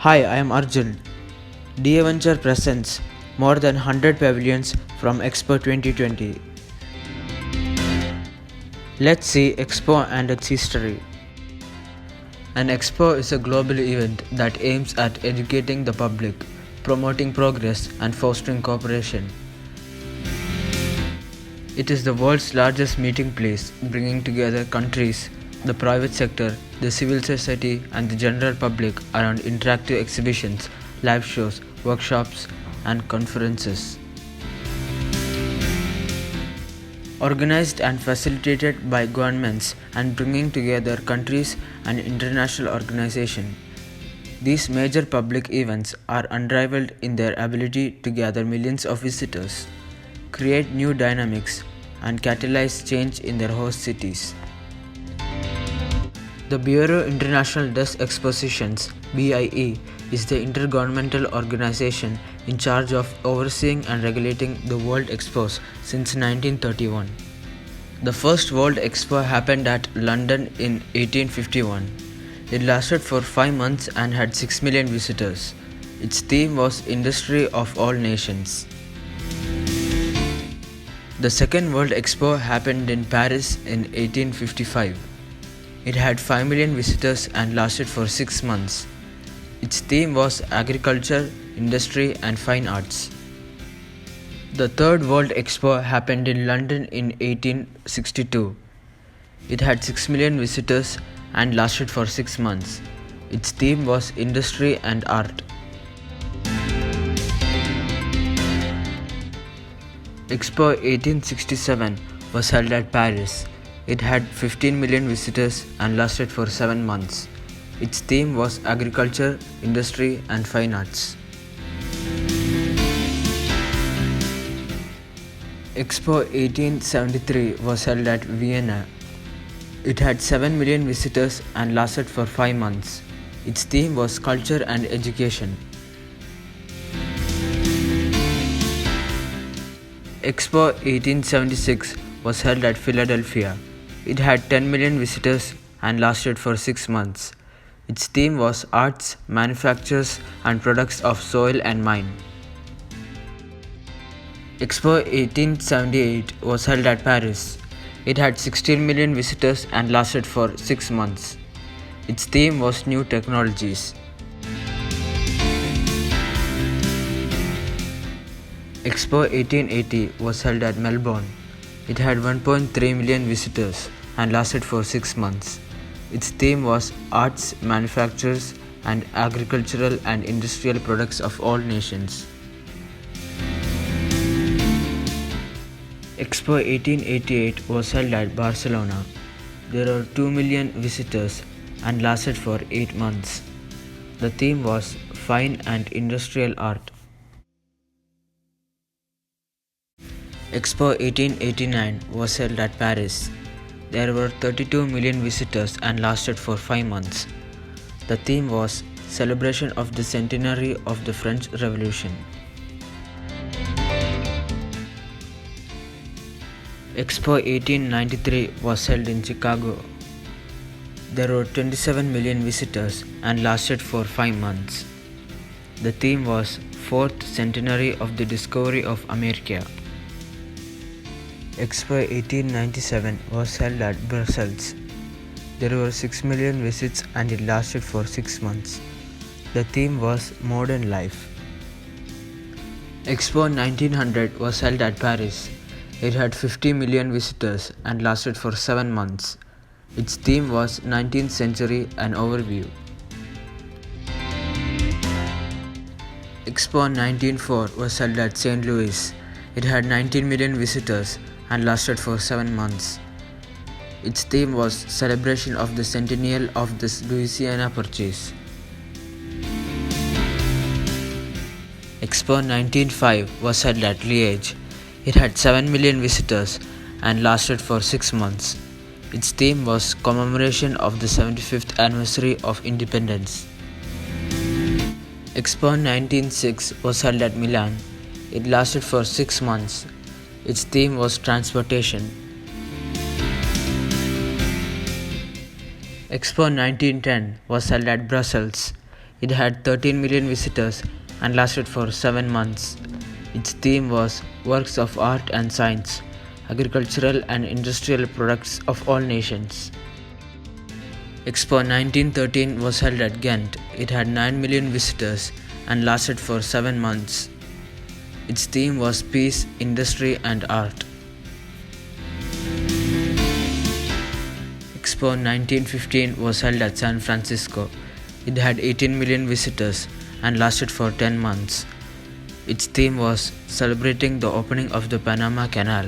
Hi, I am Arjun. Deaventure presents more than 100 pavilions from Expo 2020. Let's see Expo and its history. An Expo is a global event that aims at educating the public, promoting progress, and fostering cooperation. It is the world's largest meeting place, bringing together countries, the private sector, the civil society, and the general public around interactive exhibitions, live shows, workshops, and conferences. Organized and facilitated by governments and bringing together countries and international organizations, these major public events are unrivaled in their ability to gather millions of visitors, create new dynamics, and catalyze change in their host cities. The Bureau International des Expositions (BIE) is the intergovernmental organization in charge of overseeing and regulating the World Expos since 1931. The first World Expo happened at London in 1851. It lasted for 5 months and had 6 million visitors. Its theme was Industry of All Nations. The second World Expo happened in Paris in 1855. It had 5 million visitors and lasted for 6 months. Its theme was agriculture, industry, and fine arts. The third World Expo happened in London in 1862. It had 6 million visitors and lasted for 6 months. Its theme was industry and art. Expo 1867 was held at Paris. It had 15 million visitors and lasted for 7 months. Its theme was agriculture, industry, and fine arts. Expo 1873 was held at Vienna. It had 7 million visitors and lasted for 5 months. Its theme was culture and education. Expo 1876 was held at Philadelphia. It had 10 million visitors and lasted for 6 months. Its theme was arts, manufactures, and products of soil and mine. Expo 1878 was held at Paris. It had 16 million visitors and lasted for 6 months. Its theme was new technologies. Expo 1880 was held at Melbourne. It had 1.3 million visitors and lasted for 6 months. Its theme was arts, manufactures, and agricultural and industrial products of all nations. Expo 1888 was held at Barcelona. There were 2 million visitors and lasted for 8 months. The theme was fine and industrial art. Expo 1889 was held at Paris. There were 32 million visitors and lasted for 5 months. The theme was celebration of the centenary of the French Revolution. Expo 1893 was held in Chicago. There were 27 million visitors and lasted for 5 months. The theme was 4th centenary of the discovery of America. Expo 1897 was held at Brussels. There were 6 million visits and it lasted for 6 months. The theme was modern life. Expo 1900 was held at Paris. It had 50 million visitors and lasted for 7 months. Its theme was 19th century and overview. Expo 1904 was held at St. Louis. It had 19 million visitors and lasted for 7 months. Its theme was celebration of the centennial of the Louisiana Purchase. Expo 1905 was held at Liege. It had 7 million visitors and lasted for 6 months. Its theme was commemoration of the 75th anniversary of independence. Expo 1906 was held at Milan. It lasted for 6 months. Its theme was transportation. Expo 1910 was held at Brussels. It had 13 million visitors and lasted for 7 months. Its theme was works of art and science, agricultural and industrial products of all nations. Expo 1913 was held at Ghent. It had 9 million visitors and lasted for 7 months. Its theme was peace, industry and art. Expo 1915 was held at San Francisco. It had 18 million visitors and lasted for 10 months. Its theme was celebrating the opening of the Panama Canal.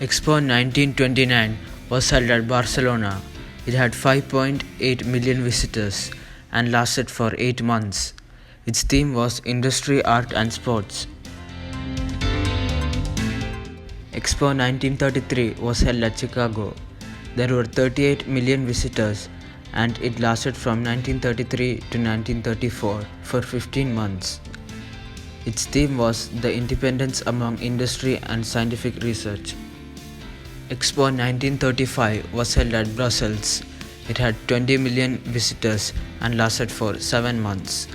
Expo 1929 was held at Barcelona. It had 5.8 million visitors and lasted for 8 months. Its theme was industry, art and sports. Expo 1933 was held at Chicago. There were 38 million visitors and it lasted from 1933 to 1934 for 15 months. Its theme was the independence among industry and scientific research. Expo 1935 was held at Brussels. It had 20 million visitors and lasted for 7 months.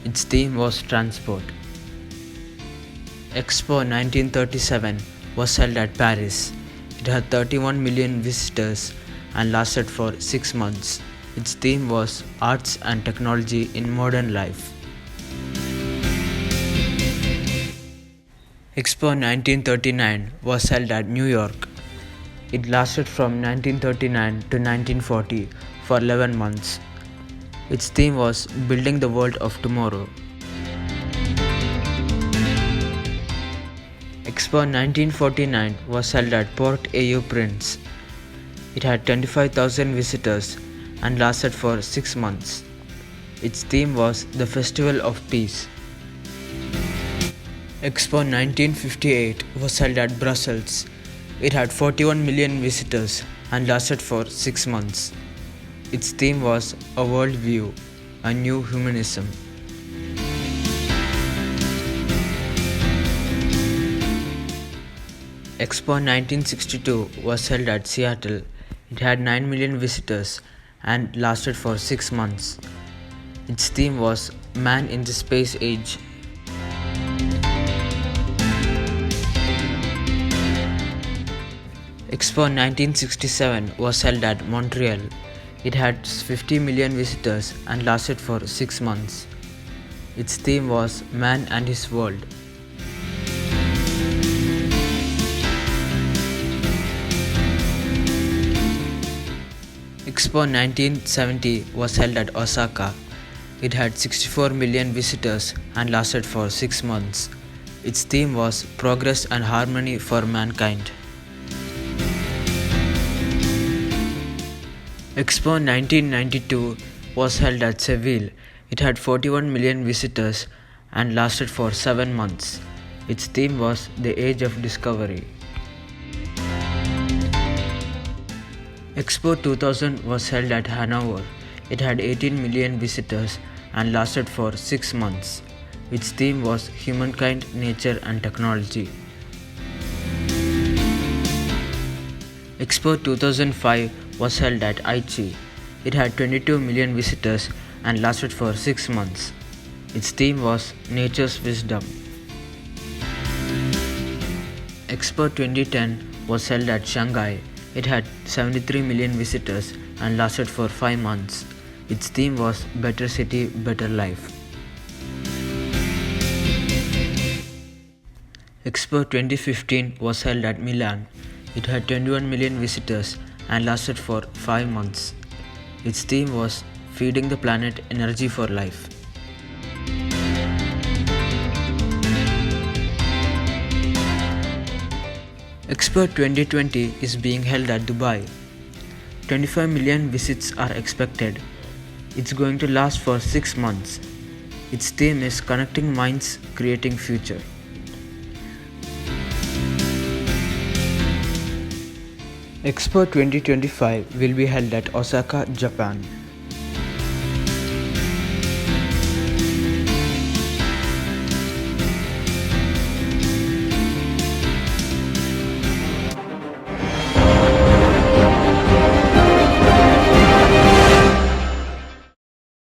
Its theme was transport. Expo 1937 was held at Paris. It had 31 million visitors and lasted for 6 months. Its theme was arts and technology in modern life. Expo 1939 was held at New York. It lasted from 1939 to 1940 for 11 months. Its theme was building the world of tomorrow. Expo 1949 was held at Port-au-Prince. It had 25,000 visitors and lasted for 6 months. Its theme was the Festival of Peace. Expo 1958 was held at Brussels. It had 41 million visitors and lasted for 6 months. Its theme was A World View, a New Humanism. Expo 1962 was held at Seattle. It had 9 million visitors and lasted for 6 months. Its theme was Man in the Space Age. Expo 1967 was held at Montreal. It had 50 million visitors and lasted for 6 months. Its theme was Man and His World. Expo 1970 was held at Osaka. It had 64 million visitors and lasted for 6 months. Its theme was Progress and Harmony for Mankind. Expo 1992 was held at Seville. It had 41 million visitors and lasted for 7 months. Its theme was The Age of Discovery. Expo 2000 was held at Hanover. It had 18 million visitors and lasted for 6 months. Its theme was Humankind, Nature and Technology. Expo 2005 was held at AICHI. It had 22 million visitors and lasted for 6 months. Its theme was Nature's Wisdom. Expo 2010 was held at Shanghai. It had 73 million visitors and lasted for 5 months. Its theme was Better City, Better Life. Expo 2015 was held at Milan. It had 21 million visitors and lasted for 5 months. Its theme was Feeding the Planet, Energy for Life. Expo 2020 is being held at Dubai. 25 million visits are expected. It's going to last for 6 months. Its theme is Connecting Minds, Creating Future. Expo 2025 will be held at Osaka, Japan.